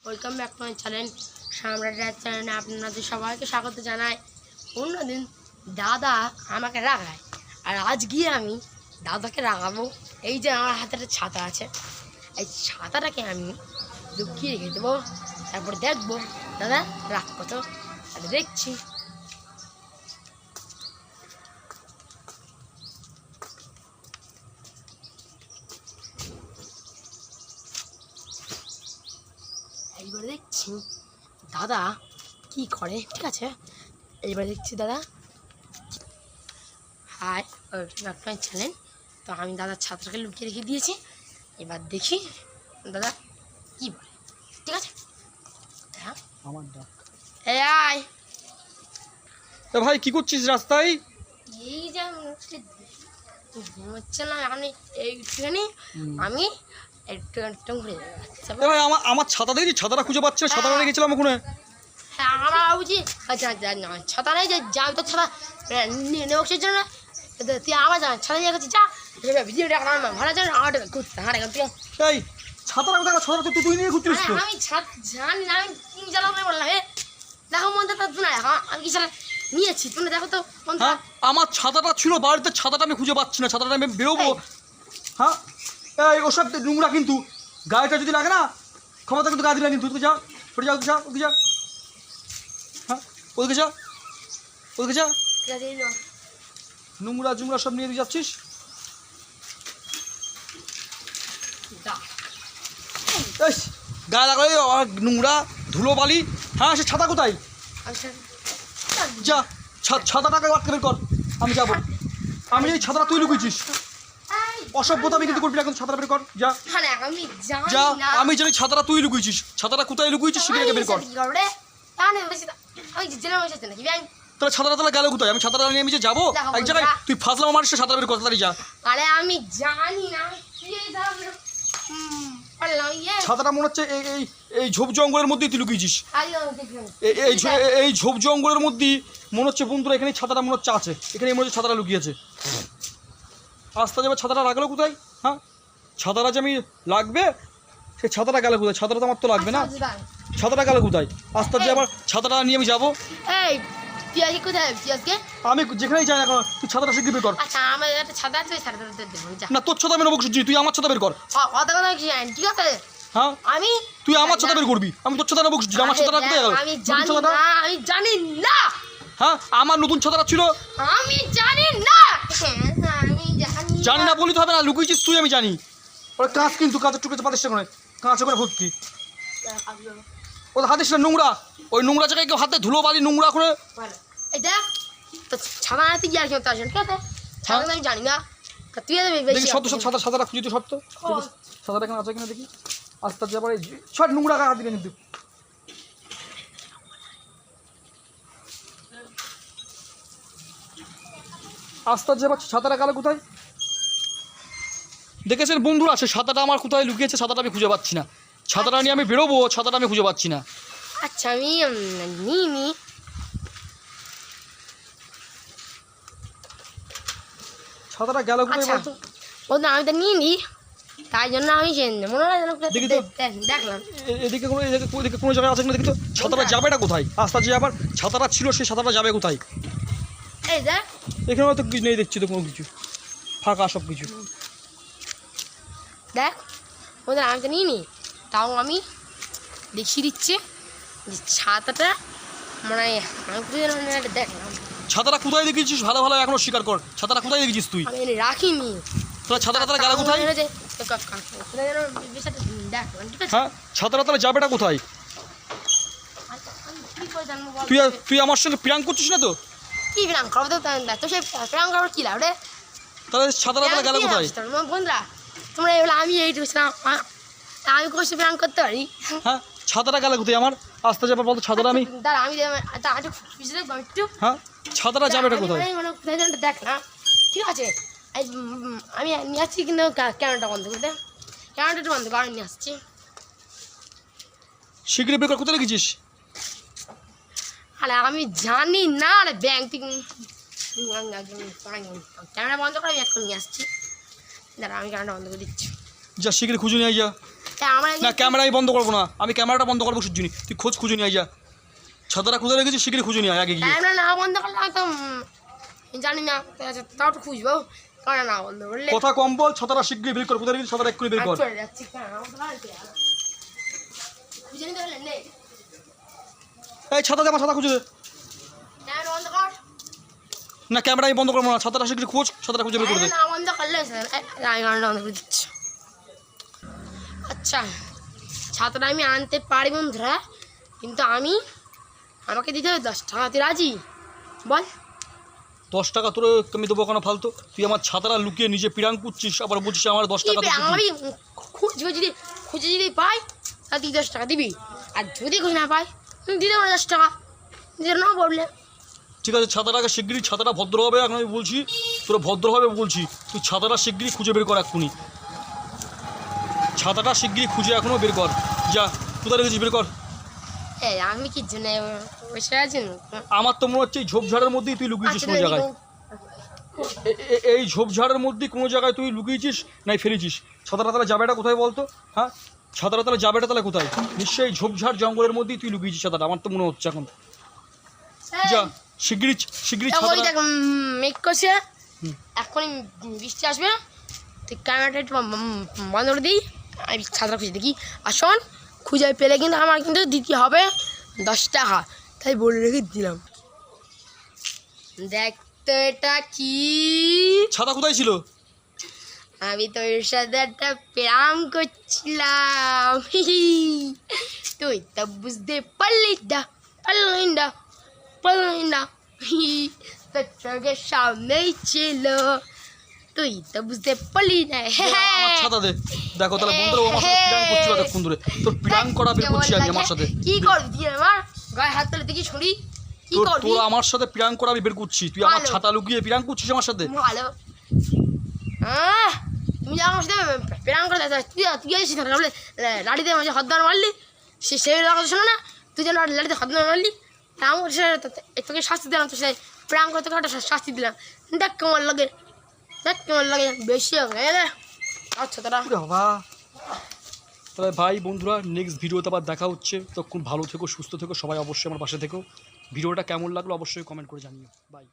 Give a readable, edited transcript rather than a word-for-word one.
Welcome back to my channel সম্রাট চ্যানেলে আপনাদের সবাইকে স্বাগত জানাই। অন্যদিন দাদা আমাকে রাগায়, আর আজ গিয়ে আমি দাদাকে রাগাবো। এই যে আমার হাতে একটা ছাতা আছে, এই ছাতাটাকে আমি লুকিয়ে রেখে দেবো, তারপর দেখবো দাদা রাগ কত। তাহলে দেখছি। এইবার দেখছি দাদা কি করে। ঠিক আছে, এইবার দেখছি দাদা। হাই, আপনার চ্যানেল। তো আমি দাদার ছাত্রকে লুকিয়ে রেখে দিয়েছি। এবার দেখি দাদা কি বলে। ঠিক আছে, হ্যাঁ আমার ডাক। এই আয়। ভাই কি করছিস রাস্তায়? এই যে হচ্ছে না, আমি এইটুখানি আমি একটু একটু ঘুরে যাবো। ভাই আমার ছাতা দেখি, ছাতাটা খুঁজে পাচ্ছি না। ছাতাটা রেখেছিলাম ওখানে। হ্যাঁ আমরা ভাবছি ছাতা নেই, যে যাই তো ছাতা নেওয়ার জন্য তুই আবার যা ছাতা নিয়ে গেছিস। যা ভিডিওটা ভাড়া যান আমার ঘুরতে হাঁটে তুই। এই ছাতাটা কোথায়? ছাতাটা তুই নিয়ে ঘুরছিস তো? আমি জানি না, আমি কিনে চালাবো বললাম। দেখো মন্দির তো না, আমি কি চালা নিয়েছি তুমি দেখো তো। হ্যাঁ, আমার ছাতাটা ছিল বাড়িতে, ছাতাটা আমি খুঁজে পাচ্ছি না। ছাতাটা আমি বেরোবো। হ্যাঁ, এই ওসব নোংরা কিন্তু গাড়িটা যদি লাগে না, ক্ষমতা কিন্তু গাড়ি দিলে কিন্তু তুই যা, ওটা যা, যা ওদিকে যা। হ্যাঁ, ওদিকে যা, ওদিকে যা। নোংরা জুংরা সব নিয়ে যাচ্ছিস। গায়ে লাগালে নোংরা ধুলো বালি। হ্যাঁ, সে ছাতা কোথায়? যা ছাতাটাকে আটকে বের কর, আমি যাবো। আমি এই ছাতাটা তুই লুকিয়েছিস, অসভ্যতা আমি কিন্তু করবি না। ছাতাটা বের কর, যা যা। আমি জানি ছাতাটা তুই লুকিয়েছিস। ছাতাটা কোথায় লুকিয়েছিস সেটাকে বের কর। তাহলে ছাতাটা তাহলে গেল কোথায়? আমি ছাতাটা নিয়ে আমি যে যাবো এক জায়গায়, তুই ফাজলাম আমার সে ছাতাটা বের কর, তাড়াতাড়ি যা। আরে আমি জানি না, ছাতাটা মনে হচ্ছে এই ঝোপ জঙ্গলের মধ্যেই তুই লুকিয়েছিস। এই ঝোপ জঙ্গলের মধ্যেই মনে হচ্ছে বন্ধুরা, এখানে ছাতাটা মনে হচ্ছে আছে। এখানে মনে হচ্ছে ছাতাটা লুকিয়েছে। আস্তে যাবে, ছাতাটা রাখলো কোথায়? হ্যাঁ, ছাতাটা যে আমি লাগবে, সে ছাতাটা গেল কোথায়? ছাতাটা তো আমার তো লাগবে না। ছাতাটা গেল কোথায়? আস্তে যে আবার ছাতাটা নিয়ে আমি যাবো। এই পিয়াজি কোথায়? পিয়াজকে আমি যেখানেই যাই না কেন, তুই ছাতাটা শিখবি বের কর। আচ্ছা, আমার একটা ছাতা আছে, ছাতাটা দেবো। না, তোর ছাতা আমি নেবো, তুই আমার ছাতা বের কর। ঠিক আছে, হ্যাঁ আমি তুই আমার ছাতা বের করবি, আমি তোর ছাতা নেবো। আমার ছাতাটা কোথায় গেল? আমি জানি না। হ্যাঁ, আমার নতুন ছাতাটা ছিল। আমি জানি না, আমি জানি না বলি তো হবে না, লুকিয়েছিস তুই, আমি জানি। ওরা কাঁচ কিন্তু কাঁচের টুকরো পাতিস করে, কাঁচ করে ভর্তি। ও হাতিস না, নোংরা। ওই নোংরা জায়গায় কেউ হাতে ধুলো বালি নোংরা করে। এই দেখ তো ছাতা হাতে গিয়ে আর কি তার জন্য। ঠিক আছে, ছাতা আমি জানি না। তুই দেখি সত্য সব ছাতাটা খুঁজি তো সত্য। ছাতাটা এখানে আছে কিনা দেখি। আস্তে আস্তে আবার সব নোংরা হাত দিলে কিন্তু। আস্তে আস্তে আবার ছাতাটা গেল কোথায়? দেখেছেন বন্ধুরা, সে ছাতাটা আমার কোথায় লুকিয়েছে? ছাতাটা আমি খুঁজে পাচ্ছি না। ছাতাটা নিয়ে আমি বেরোবো, ছাতাটা আমি খুঁজে পাচ্ছি না। আচ্ছা, আমি নিই। ছাতাটা গেল কোথায় বলতো? বলতো আমি তো নিই, তাই জন্য আমি মনে হয় দেখি তো, দেখলাম এদিকে কোনো জায়গায় আছে কিনা দেখি তো। ছাতাটা যাবেটা কোথায়? আস্তে যে আবার ছাতাটা ছিল, সেই ছাতাটা যাবে কোথায়? এই দেখ, এখানে হয়তো কিছু নেই, দেখছি তো কোনো কিছু, ফাঁকা সব কিছু। দেখ ওদের আমি তো নিই, তাও আমি দেখিয়ে দিচ্ছি যে ছাতাটা মানে আমি দেখলাম। ছাতাটা কোথায় দেখেছিস? ভালো ভালো এখনো স্বীকার কর, ছাতাটা কোথায় দেখেছিস তুই? আমি রাখিনি। তাহলে ছাতাটা তাহলে গেল কোথায়? হ্যাঁ, ছাতাটা তাহলে যাবেটা কোথায়? তুই আমার সঙ্গে প্র্যাঙ্ক করছিস না তো? কি প্র্যাঙ্ক করবো তো? সে প্র্যাঙ্ক করবো কি লাভ রে? তাহলে ছাতাটা তাহলে গেল কোথায়? বন্ধুরা তোমরা এগুলো আমি এই আমি কোথায় প্র্যাঙ্ক করতে পারি? হ্যাঁ, ছাতাটা গেল কোথায় আমার? আস্তে যাবার বলতো ছাতাটা আমি। দাঁড়া আমি একটু। হ্যাঁ, ছাতাটা যাবেটা কোথায়? দেখ না, ঠিক আছে আমি নিয়ে আসছি, কিন্তু ক্যামেরাটা বন্ধ করে দে। ক্যামেরাটা বন্ধ করে নিয়ে আসছি। শিগগিরি বের কর, কোথায় রেখেছিস? আরে আমি জানি না রে, ব্যাংক থেকে ক্যামেরা বন্ধ করে আমি এখন নিয়ে আসছি। দাঁড়া আমি ক্যামেরাটা বন্ধ করে দিচ্ছি। যা শিগগিরি খুঁজে নিয়ে যা। না ক্যামেরা আমি বন্ধ করবো না, আমি ক্যামেরাটা বন্ধ করবো সুজিনি, তুই খোঁজ খুঁজে নিয়ে আয় যা, ছাতাটা কোথায় রেখেছিস শিগগিরই খুঁজে নিয়ে আয় আগে গিয়ে। ক্যামেরা না বন্ধ করলে তো জানি না, তাও তো খুঁজবো, ক্যামেরা না বন্ধ করলে। কথা কম বল, ছাতাটা শিগগিরই বের কর, কোথায় রেখেছিস ছাতাটা এক্ষুনি বের কর। চলে যাচ্ছি, খুঁজে নিতে হলে নেই। এই ছাতা দে, আমার ছাতা খুঁজে দে। ক্যামেরা বন্ধ কর। না ক্যামেরা আমি বন্ধ করবো না, ছাতাটা শিগগিরই খোঁজ, ছাতাটা খুঁজে বের করে দে। না বন্ধ করলে আমি ক্যামেরাটা বন্ধ করে দিচ্ছি। আচ্ছা, ছাতাটা আমি আনতে পারি বন্ধুরা, কিন্তু আমাকে দিতে হবে 10 টাকা। তুই রাজি? বল। 10 টাকা তোর আমি দেবো কেন ফালতু? তুই আমার ছাতাটা লুকিয়ে নিজে পিরাং করছিস, আবার বলছিস আমার 10 টাকা দিবি। আমি খুঁজে যদি পাই তাহলে তুই 10 টাকা দিবি, আর যদি খুঁজে না পাই তুমি দিতে পারো 10 টাকা, দিতে না বললে। ঠিক আছে, ছাতাটাকে শিগগিরই, ছাতাটা ভদ্র হবে এখন আমি বলছি, তোরা ভদ্র হবে বলছি, তুই ছাতাটা শিগগিরই খুঁজে বের কর এক্ষুনি, ছাতাটা শিগগিরই খুঁজে এখনও বের কর, যা কোথায় রেখেছিস বের কর। এই আমি কি জন্য বসে আছি? আমার তো মনে হচ্ছে এই ঝোপঝাড়ের মধ্যেই তুই লুকিয়েছিস কোনো জায়গায়, এই ঝোপঝাড়ের মধ্যেই কোনো জায়গায় তুই লুকিয়েছিস নাই ফেলেছিস। ছাতাটা তাহলে যাবেটা কোথায় বলতো? হ্যাঁ, ছাতাটা তাহলে যাবেটা তাহলে কোথায়? নিশ্চয়ই ঝোপঝাড় জঙ্গলের মধ্যেই তুই লুকিয়েছিস ছাতাটা, আমার তো মনে হচ্ছে এখন। যা শিগগিরই ওই দেখ মেঘ করছে, এখনই বৃষ্টি আসবে, তুই ক্যামেরাটা একটু বন্ধ করে দিই, আমি ছাতাটা খুঁজে দেখি। আর শোন, খুঁজে পেলে কিন্তু আমার কিন্তু দিতে হবে 10 টাকা, তাই বলে রেখে দিলাম। দেখ তো এটা কি? ছাতা কোথায় ছিল? আমি তোর সাথে একটা প্রেম করছিলাম, তুই তো বুঝতে পারলি না, তোর চোখের সামনেই ছিল, তুই তো বুঝতে পারলি না। আমার ছাতা দে, দেখো তাহলে বন্ধুরা আমার সাথে প্রাঙ্ক করছিল এতক্ষণ ধরে, তোর প্রাঙ্ক করা বের করছি আমি আমার সাথে। কি করবি তুই আমার গায়ে হাত তুলে দেখি শুনি, কি করবি? তোর আমার সাথে প্রাঙ্ক করা আমি বের করছি, তুই আমার ছাতা লুকিয়ে প্রাঙ্ক করছিস আমার সাথে। ভালো, তুমি যা আমার সাথে প্রেম করে তুই এসেছিস বলে লাড়িতে মাঝে হদ্দার মারলি, সে কথা শোনো না, তুই যেন লাড়িতে হদ্দার মারলি, আমার সে তোকে শাস্তি দিলাম, তো সে প্রেম করে তোকে একটা শাস্তি দিলাম। দেখ কেমন লাগে, বেশি হয়ে গেলে। আচ্ছা তোরা বাবা, তাহলে ভাই বন্ধুরা নেক্সট ভিডিওতে আবার দেখা হচ্ছে, তখন ভালো থেকো, সুস্থ থেকো, সবাই অবশ্যই আমার পাশে থেকো। ভিডিওটা কেমন লাগলো অবশ্যই কমেন্ট করে জানিও। বাই।